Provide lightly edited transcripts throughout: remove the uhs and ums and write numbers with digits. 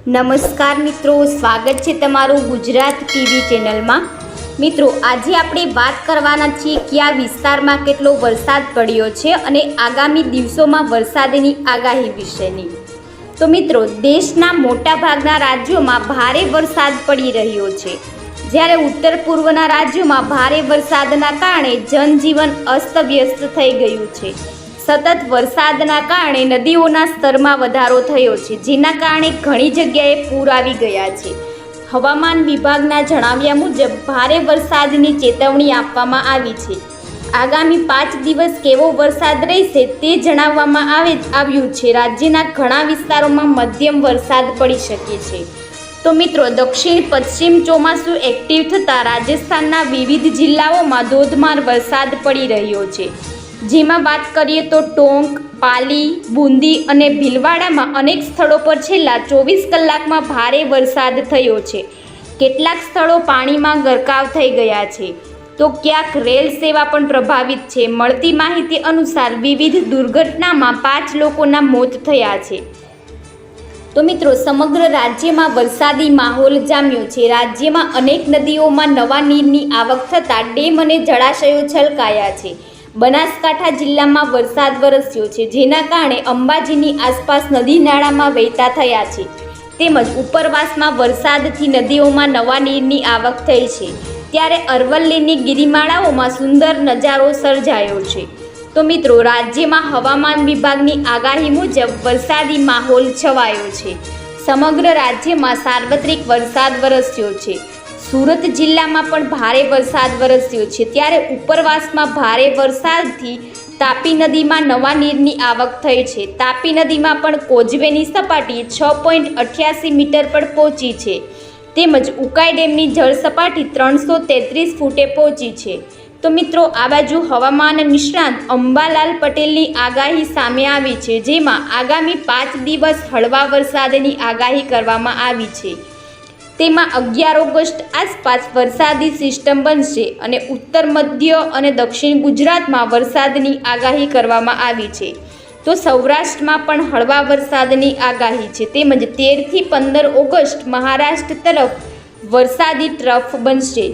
નમસ્કાર મિત્રો, સ્વાગત છે તમારું ગુજરાત ટીવી ચેનલમાં। મિત્રો, આજે આપણે વાત કરવાના છીએ કયા વિસ્તારમાં કેટલો વરસાદ પડ્યો છે અને આગામી દિવસોમાં વરસાદની આગાહી વિશેની। તો મિત્રો, દેશના મોટાભાગના રાજ્યોમાં ભારે વરસાદ પડી રહ્યો છે, જ્યારે ઉત્તર પૂર્વના રાજ્યોમાં ભારે વરસાદના કારણે જનજીવન અસ્તવ્યસ્ત થઈ ગયું છે। સતત વરસાદના કારણે નદીઓના સ્તરમાં વધારો થયો છે, જેના કારણે ઘણી જગ્યાએ પૂર આવી ગયા છે। હવામાન વિભાગના જણાવ્યા મુજબ ભારે વરસાદની ચેતવણી આપવામાં આવી છે। આગામી 5 દિવસ કેવો વરસાદ રહેશે તે જણાવવામાં આવ્યું છે। રાજ્યના ઘણા વિસ્તારોમાં મધ્યમ વરસાદ પડી શકે છે। તો મિત્રો, દક્ષિણ પશ્ચિમ ચોમાસું એક્ટિવ થતાં રાજસ્થાનના વિવિધ જિલ્લાઓમાં ધોધમાર વરસાદ પડી રહ્યો છે। જેમાં વાત કરીએ તો ટોંક, પાલી, બુંદી અને ભીલવાડામાં અનેક સ્થળો પર છેલ્લા 24 કલાકમાં ભારે વરસાદ થયો છે। કેટલાક સ્થળો પાણીમાં ગરકાવ થઈ ગયા છે, તો ક્યાંક રેલ સેવા પણ પ્રભાવિત છે। મળતી માહિતી અનુસાર વિવિધ દુર્ઘટનામાં 5 લોકોના મોત થયા છે। તો મિત્રો, સમગ્ર રાજ્યમાં વરસાદી માહોલ જામ્યો છે। રાજ્યમાં અનેક નદીઓમાં નવા નીરની આવક થતાં ડેમ અને જળાશયો છલકાયા છે। બનાસકાંઠા જિલ્લામાં વરસાદ વરસ્યો છે, જેના કારણે અંબાજીની આસપાસ નદી નાળામાં વહેતા થયા છે, તેમજ ઉપરવાસમાં વરસાદથી નદીઓમાં નવા નીરની આવક થઈ છે। ત્યારે અરવલ્લીની ગિરિમાળાઓમાં સુંદર નજારો સર્જાયો છે। તો મિત્રો, રાજ્યમાં હવામાન વિભાગની આગાહી મુજબ વરસાદી માહોલ છવાયો છે। સમગ્ર રાજ્યમાં સાર્વત્રિક વરસાદ વરસ્યો છે। સુરત જિલ્લામાં પણ ભારે વરસાદ વરસ્યો છે, ત્યારે ઉપરવાસમાં ભારે વરસાદથી તાપી નદીમાં નવા નીરની આવક થઈ છે। તાપી નદીમાં પણ કોઝવેની સપાટી 6.88 મીટર પર પહોંચી છે, તેમજ ઉકાઈ ડેમની જળ સપાટી 333 ફૂટે પહોંચી છે। તો મિત્રો, આ બાજુ હવામાન નિષ્ણાંત અંબાલાલ પટેલની આગાહી સામે આવી છે, જેમાં આગામી 5 દિવસ હળવા વરસાદની આગાહી કરવામાં આવી છે। તેમાં 11 ઓગસ્ટ આસપાસ વરસાદી સિસ્ટમ બનશે અને ઉત્તર મધ્ય અને દક્ષિણ ગુજરાતમાં વરસાદની આગાહી કરવામાં આવી છે। તો સૌરાષ્ટ્રમાં પણ હળવા વરસાદની આગાહી છે, તેમજ 13 થી 15 ઓગસ્ટ મહારાષ્ટ્ર તરફ વરસાદી ટ્રફ બનશે।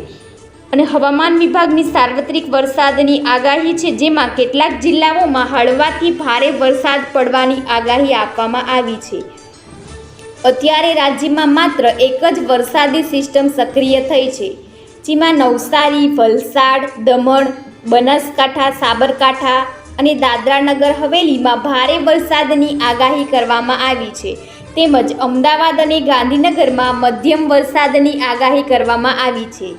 અને હવામાન વિભાગની સાર્વત્રિક વરસાદની આગાહી છે, જેમાં કેટલાક જિલ્લાઓમાં હળવાથી ભારે વરસાદ પડવાની આગાહી આપવામાં આવી છે। અત્યારે રાજ્યમાં માત્ર એક જ વરસાદી સિસ્ટમ સક્રિય થઈ છે, જેમાં નવસારી, વલસાડ, દમણ, બનાસકાંઠા, સાબરકાંઠા અને દાદરાનગર હવેલીમાં ભારે વરસાદની આગાહી કરવામાં આવી છે, તેમજ અમદાવાદ અને ગાંધીનગરમાં મધ્યમ વરસાદની આગાહી કરવામાં આવી છે।